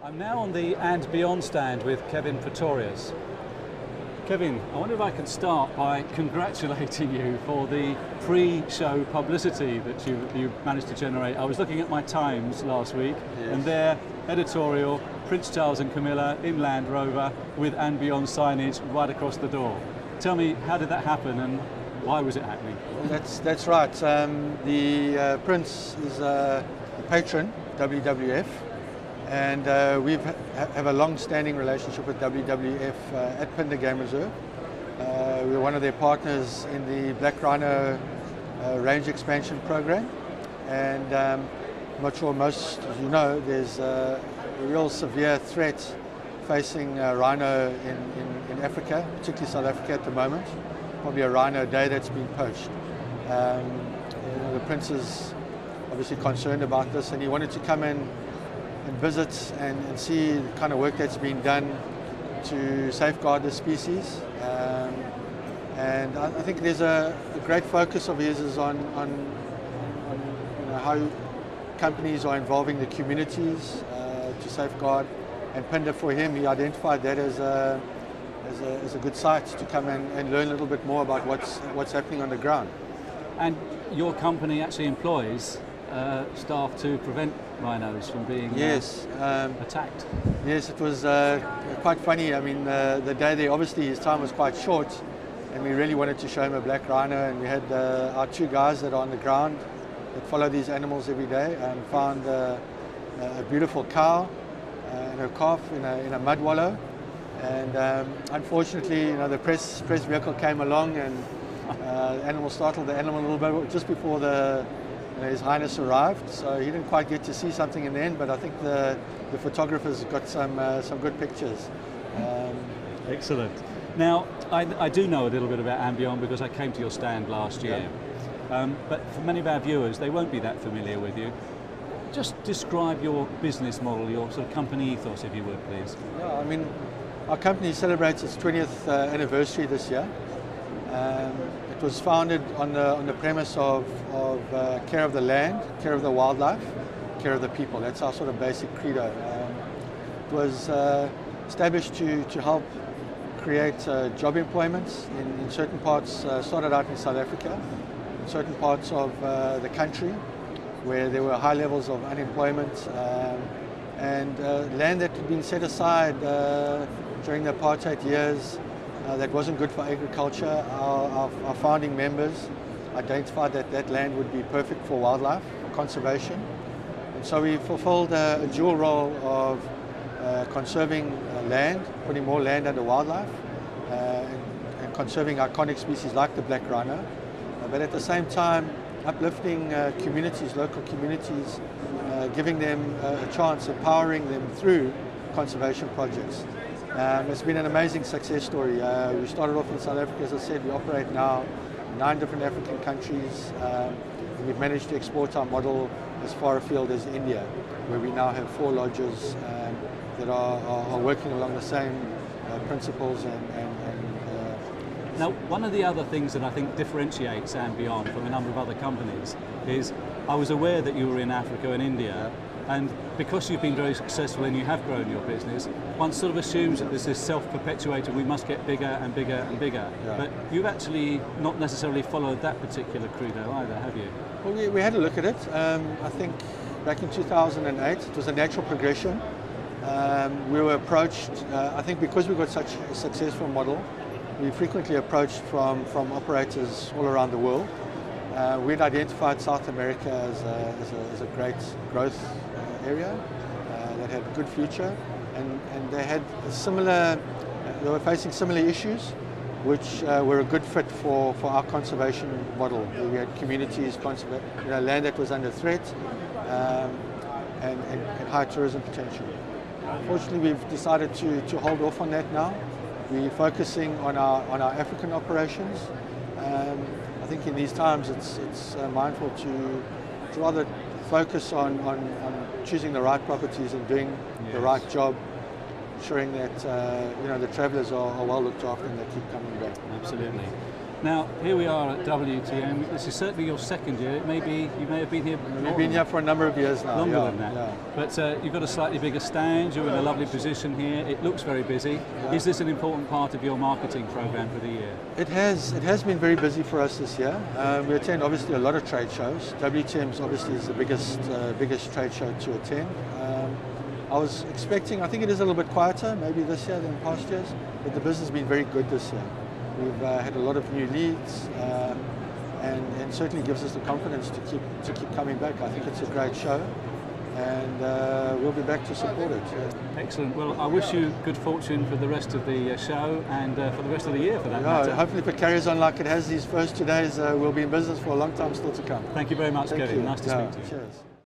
I'm now on the And Beyond stand with Kevin Pretorius. Kevin, I wonder if I can start by congratulating you for the pre-show publicity that you managed to generate. I was looking at my Times last week, yes, and their editorial, Prince Charles and Camilla in Land Rover with And Beyond signage right across the door. Tell me, how did that happen and why was it happening? That's right. The Prince is a patron, WWF, and we have a long-standing relationship with WWF at Phinda Game Reserve. We're one of their partners in the Black Rhino range expansion program, and I'm not sure most of you know, there's a real severe threat facing rhino in Africa, particularly South Africa at the moment. Probably a rhino a day that's been poached. The Prince is obviously concerned about this, and he wanted to come in and visit and see the kind of work that's been done to safeguard the species. And I think there's a great focus of his is on how companies are involving the communities to safeguard. And Phinda, for him, he identified that as a good site to come and learn a little bit more about what's happening on the ground. And your company actually employs staff to prevent rhinos from being attacked. Yes, it was quite funny. I mean, the day there, obviously his time was quite short, and we really wanted to show him a black rhino, and we had our two guys that are on the ground that follow these animals every day and found a beautiful cow and her calf in a mud wallow. And unfortunately, the press vehicle came along, and the animal startled the animal a little bit just before His Highness arrived. So he didn't quite get to see something in the end, but I think the photographers got some good pictures. Excellent. Now, I do know a little bit about And Beyond because I came to your stand last year. Yeah. But for many of our viewers, they won't be that familiar with you. Just describe your business model, your sort of company ethos, if you would, please. Yeah, I mean, our company celebrates its 20th anniversary this year. It was founded on the premise of care of the land, care of the wildlife, care of the people. That's our sort of basic credo. It was established to help create job employments in certain parts, started out in South Africa, in certain parts of the country where there were high levels of unemployment, and land that had been set aside during the apartheid years that wasn't good for agriculture. Our founding members identified that land would be perfect for wildlife, for conservation. And so we fulfilled a dual role of conserving land, putting more land under wildlife, and conserving iconic species like the black rhino, but at the same time uplifting communities, local communities, giving them a chance, empowering them through conservation projects. It's been an amazing success story. We started off in South Africa, as I said. We operate now in 9 different African countries. We've managed to export our model as far afield as India, where we now have 4 lodges that are working along the same principles Now, one of the other things that I think differentiates And Beyond from a number of other companies is I was aware that you were in Africa and India, and because you've been very successful and you have grown your business, one sort of assumes that this is self-perpetuating, we must get bigger and bigger and bigger. Yeah. But you've actually not necessarily followed that particular credo either, have you? Well, we had a look at it. I think back in 2008, it was a natural progression. We were approached, I think because we've got such a successful model, we frequently approached from operators all around the world. We'd identified South America as a great growth area that had a good future, and they had they were facing similar issues, which were a good fit for our conservation model. We had communities, land that was under threat, and high tourism potential. Unfortunately, we've decided to hold off on that now. We're focusing on our African operations. I think in these times it's mindful to rather focus on choosing the right properties and doing the right job, ensuring that the travellers are well looked after and they keep coming back. Absolutely. Now, here we are at WTM. This is certainly your second year. You may have been here. We've been here for a number of years now. Longer yeah, than that. Yeah. But you've got a slightly bigger stand. You're in a lovely position here. It looks very busy. Yeah. Is this an important part of your marketing program for the year? It has been very busy for us this year. We attend obviously a lot of trade shows. WTM obviously is the biggest trade show to attend. I was expecting, I think it is a little bit quieter maybe this year than past years, but the business has been very good this year. We've had a lot of new leads, and certainly gives us the confidence to keep coming back. I think it's a great show, and we'll be back to support it. Yeah. Excellent. Well, I wish you good fortune for the rest of the show and for the rest of the year, for that matter. Hopefully, if it carries on like it has these first 2 days, we'll be in business for a long time still to come. Thank you very much, Thank Kevin. you. Nice to speak to you. Cheers.